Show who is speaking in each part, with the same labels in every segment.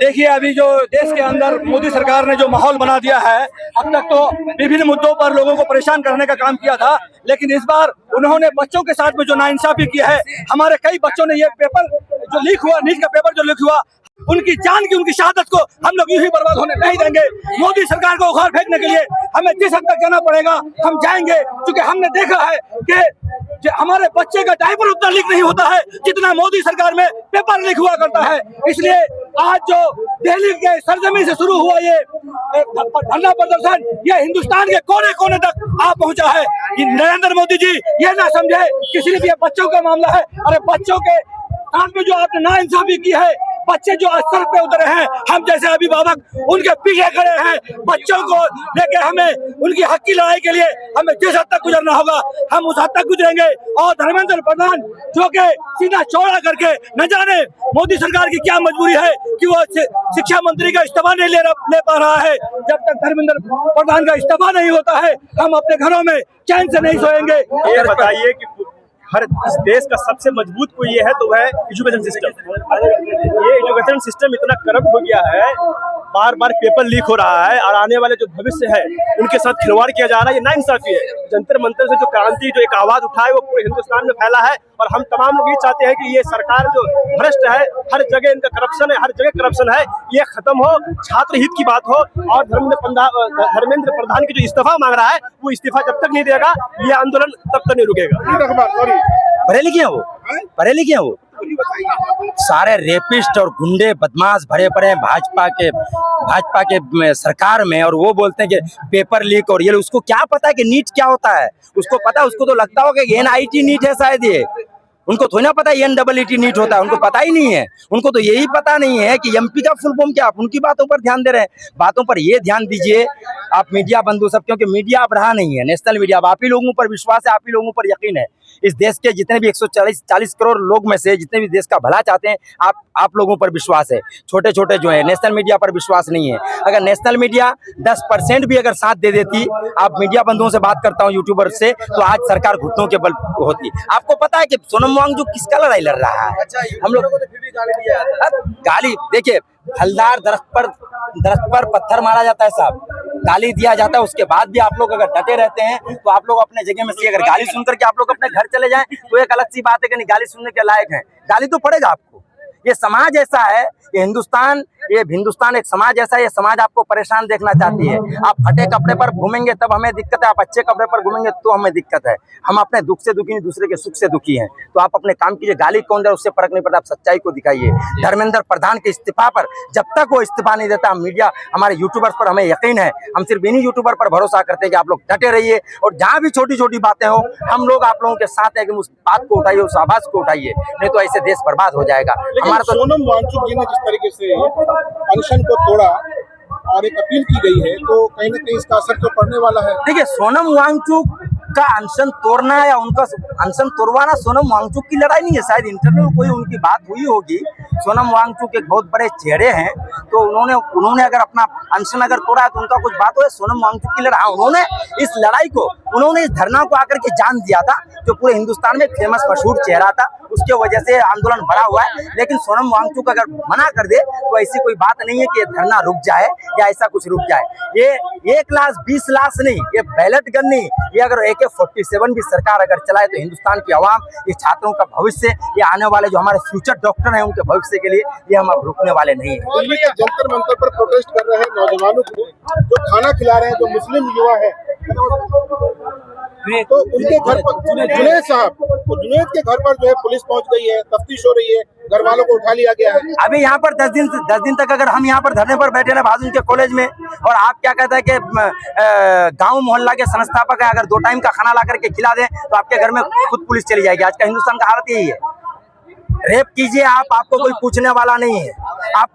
Speaker 1: देखिए, अभी जो देश के अंदर मोदी सरकार ने जो माहौल बना दिया है, अब तक तो विभिन्न मुद्दों पर लोगों को परेशान करने का काम किया था, लेकिन इस बार उन्होंने बच्चों के साथ में जो नाइंसाफी की है, हमारे कई बच्चों ने ये पेपर जो लीक हुआ, नीट का पेपर जो लीक हुआ, उनकी जान की, उनकी शहादत को हम लोग यूं ही बर्बाद होने नहीं देंगे। मोदी सरकार को उखाड़ फेंकने के लिए हमें जिस हद तक जाना पड़ेगा हम जाएंगे, क्योंकि हमने देखा है कि हमारे बच्चे का डायपर उतना लीक नहीं होता है जितना मोदी सरकार में पेपर लीक हुआ करता है। इसलिए आज जो दिल्ली के सरजमी से शुरू हुआ ये धरना प्रदर्शन, ये हिंदुस्तान के कोने कोने तक आ पहुंचा है। नरेंद्र मोदी जी ये ना समझे कि सिर्फ ये बच्चों का मामला है। अरे बच्चों के साथ में जो आपने नाइंसाफी की है, बच्चे जो सर पे उतरे हैं, हम जैसे अभिभावक उनके पीछे खड़े हैं। बच्चों को लेकर हमें उनकी हक की लड़ाई के लिए हमें जिस हद तक गुजरना होगा हम उस हद तक गुजरेंगे। और धर्मेंद्र प्रधान जो के सीना चौड़ा करके, न जाने मोदी सरकार की क्या मजबूरी है कि वो शिक्षा मंत्री का इस्तीफा नहीं ले पा रहा है। जब तक धर्मेंद्र प्रधान का इस्तीफा नहीं होता है हम अपने घरों में चैन से नहीं सोएंगे।
Speaker 2: ये बताइए कि हर इस देश का सबसे मजबूत कोई ये है तो वह एजुकेशन सिस्टम। ये एजुकेशन सिस्टम इतना करप्ट हो गया है, बार बार पेपर लीक हो रहा है और आने वाले जो भविष्य है उनके साथ खिलवाड़ किया जा रहा है। ये नाइंसाफी है। जंतर मंतर से जो क्रांति, जो एक आवाज उठाए वो पूरे हिंदुस्तान में फैला है और हम तमाम लोग ये चाहते हैं कि ये सरकार जो भ्रष्ट है, हर जगह इनका करप्शन है, हर जगह करप्शन है, ये खत्म हो, छात्र हित की बात हो। और धर्मेंद्र प्रधान की जो इस्तीफा मांग रहा है वो इस्तीफा जब तक नहीं देगा ये आंदोलन तब तक नहीं रुकेगा।
Speaker 3: पढ़े लिखे हैं वो, पढ़े लिखे हैं वो, सारे रेपिस्ट और गुंडे बदमाश भरे पड़े हैं भाजपा के सरकार में। और वो बोलते हैं कि पेपर लीक और ये, उसको क्या पता है कि नीट क्या होता है? उसको पता, उसको तो लगता होगा कि NIT नीट है शायद। ये उनको थोड़ी ना पता है NEET नीट होता है, उनको पता ही नहीं है। उनको तो यही पता नहीं है कि MP का फुल फॉर्म क्या। आप उनकी बातों पर ध्यान दे रहे हैं, बातों पर ये ध्यान दीजिए आप मीडिया बंधु सब, क्योंकि मीडिया अब रहा नहीं है नेशनल मीडिया। अब आप ही लोगों पर विश्वास है, आप ही लोगों पर यकीन है। इस देश के जितने भी 140 करोड़ लोग में से जितने भी देश का भला चाहते हैं, आप लोगों पर विश्वास है। छोटे छोटे जो है नेशनल मीडिया पर विश्वास नहीं है। अगर नेशनल मीडिया 10% भी अगर साथ दे देती, आप मीडिया बंधुओं से बात करता हूँ, यूट्यूबर से, तो आज सरकार घुटनों के बल होती। आपको पता है कि सोनम वांगचुक किसका लड़ाई लड़ रहा है? हम लोग गाली, देखिए, फलदार दरख्त पर पत्थर मारा जाता है साहब, गाली दिया जाता है। उसके बाद भी आप लोग अगर डटे रहते हैं तो आप लोग अपने जगह में से अगर गाली सुन करके आप लोग अपने घर चले जाएं तो एक अलग सी बात है कि नहीं, गाली सुनने के लायक है। गाली तो पड़ेगा आपको। ये समाज ऐसा है, ये हिंदुस्तान एक समाज ऐसा है, ये समाज आपको परेशान देखना चाहती है। आप फटे कपड़े पर घूमेंगे तब हमें दिक्कत है, आप अच्छे कपड़े पर घूमेंगे तो हमें दिक्कत है। हम अपने दुख से दुखी नहीं, दूसरे के सुख से दुखी हैं। तो आप अपने काम कीजिए, गाली कौन दे उससे फर्क नहीं पड़ता, आप सच्चाई को दिखाइए। धर्मेंद्र प्रधान के इस्तीफा पर जब तक वो इस्तीफा नहीं देता, मीडिया, हमारे यूट्यूबर्स पर हमें यकीन है, हम सिर्फ इन्हीं यूट्यूबर पर भरोसा करते हैं कि आप लोग डटे रहिए और जहाँ भी छोटी छोटी बातें हो हम लोग आप लोगों के साथ है कि उस बात को उठाइए, उस आवाज को उठाइए, नहीं तो ऐसे देश बर्बाद हो जाएगा। हमारा तो
Speaker 4: सोनम वांगचुक जी ने जिस तरीके से अनशन को तोड़ा और एक अपील की गई है, तो कहीं ना कहीं इसका असर तो पड़ने वाला है।
Speaker 3: देखिए, सोनम वांगचुक का अनशन तोड़ना है या उनका अनशन तोड़वाना सोनम वांगचुक की लड़ाई नहीं है। शायद इंटरव्यू कोई उनकी बात हुई होगी। सोनम वांगचुक एक बहुत बड़े चेहरे हैं, तो उन्होंने अगर अपना अनशन अगर तोड़ा है तो उनका कुछ बात हो। सोनम वांगचुक की लड़ाई, उन्होंने इस धरना को आकर के जान दिया था, जो पूरे हिंदुस्तान में फेमस मशहूर चेहरा था, उसके वजह से आंदोलन बढ़ा हुआ है। लेकिन सोनम वांगचुक अगर मना कर दे तो ऐसी कोई बात नहीं है कि ये धरना रुक जाए या ऐसा कुछ रुक जाए। ये 1 लाख 20 लाख नहीं, ये बैलेट गन नहीं, ये अगर AK-47 भी सरकार अगर चलाए तो हिंदुस्तान की आवाम, ये छात्रों का भविष्य, ये आने वाले जो हमारे फ्यूचर डॉक्टर हैं उनके भविष्य के लिए ये हम अब रुकने वाले नहीं हैं।
Speaker 4: दिल्ली के जंतर मंतर पर प्रोटेस्ट कर रहे हैं नौजवानों को, जो खाना खिला रहे हैं, जो मुस्लिम युवा है, तो उनके घर पर जुनैद साहब, तो जुनैद के घर पर जो है पुलिस पहुंच गई है, तफ्तीश हो रही है, घर वालों को उठा लिया गया है।
Speaker 3: अभी यहाँ पर 10 दिन तक अगर हम यहाँ पर धरने पर बैठे रहे भाजपा के कॉलेज में, और आप क्या कहते हैं कि गांव मोहल्ला के संस्थापक है, अगर 2 टाइम का खाना ला करके खिला दें तो आपके घर में खुद पुलिस चली जाएगी। आज का हिंदुस्तान का हालत यही है। रेप कीजिए आपको कोई पूछने वाला नहीं है। आप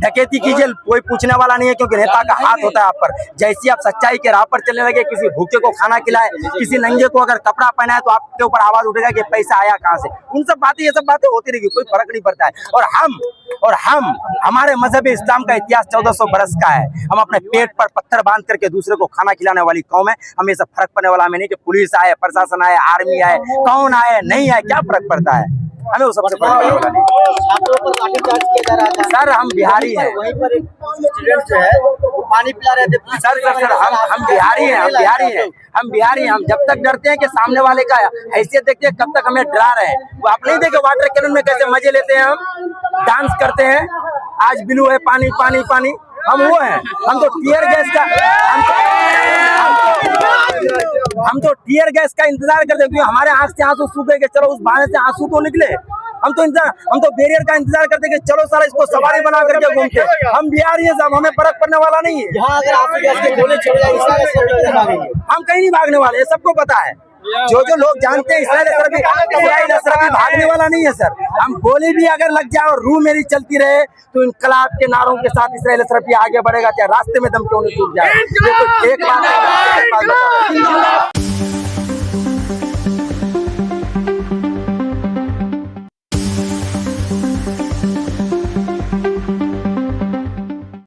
Speaker 3: डकैती कीजिए, कोई पूछने वाला नहीं है, क्योंकि नेता का हाथ होता है आप पर। जैसे आप सच्चाई के राह पर चलने लगे, किसी भूखे को खाना खिलाए, किसी नंगे को अगर कपड़ा पहनाए तो आपके ऊपर आवाज उठेगा कि पैसा आया कहाँ से। ये सब बातें होती रहेगी, कोई फर्क नहीं पड़ता है। और हम हमारे मजहब इस्लाम का इतिहास 1400 बरस का है। हम अपने पेट पर पत्थर बांध करके दूसरे को खाना खिलाने वाली कौम है। हमें सब फर्क पड़ने वाला हमें नहीं कि पुलिस आए, प्रशासन आए, आर्मी आए, कौन आए नहीं आए, क्या फर्क पड़ता है। हमें वो सबसे फर्क पड़ने वाला नहीं।
Speaker 5: छात्रों पर लाठीचार्ज किया जा रहा था
Speaker 3: सर हम बिहारी हैं।
Speaker 5: वहीं पर एक स्टूडेंट जो है वो पानी पिला रहे थे।
Speaker 3: सर हम बिहारी हैं, हम बिहारी हैं, हम बिहारी हैं। हम जब तक डरते हैं कि सामने वाले का हैसियत देखते हैं, कब तक हमें डरा रहे हैं। वो आप नहीं देखे वाटर कैनन में कैसे मजे लेते हैं, हम डांस करते हैं। आज ब्लू है पानी पानी पानी, हम वो हैं। हम तो टीयर गैस का टीयर गैस का इंतजार करते हैं, क्योंकि हमारे आंख से आंसू सूखे कि चलो उस बहाने से आंसू तो निकले। हम तो बैरियर का इंतजार करते हैं कि चलो सारा इसको सवारी बना करके घूमते। हम बिहारी हैं साहब, हमें फर्क पड़ने वाला नहीं है।
Speaker 5: यहाँ अगर आंसू गैस के गोले छोड़ जाए
Speaker 3: हम कहीं नहीं भागने वाले, सबको पता है। जो लोग जानते हैं इस्राइल असरफी भागने वाला नहीं है सर। हम गोली भी अगर लग जाए और रूह मेरी चलती रहे तो इनकलाब के नारों के साथ इस्राइल असरफी आगे बढ़ेगा, चाहे रास्ते में दम क्यों नहीं टूट जाए। ये तो एक बात है।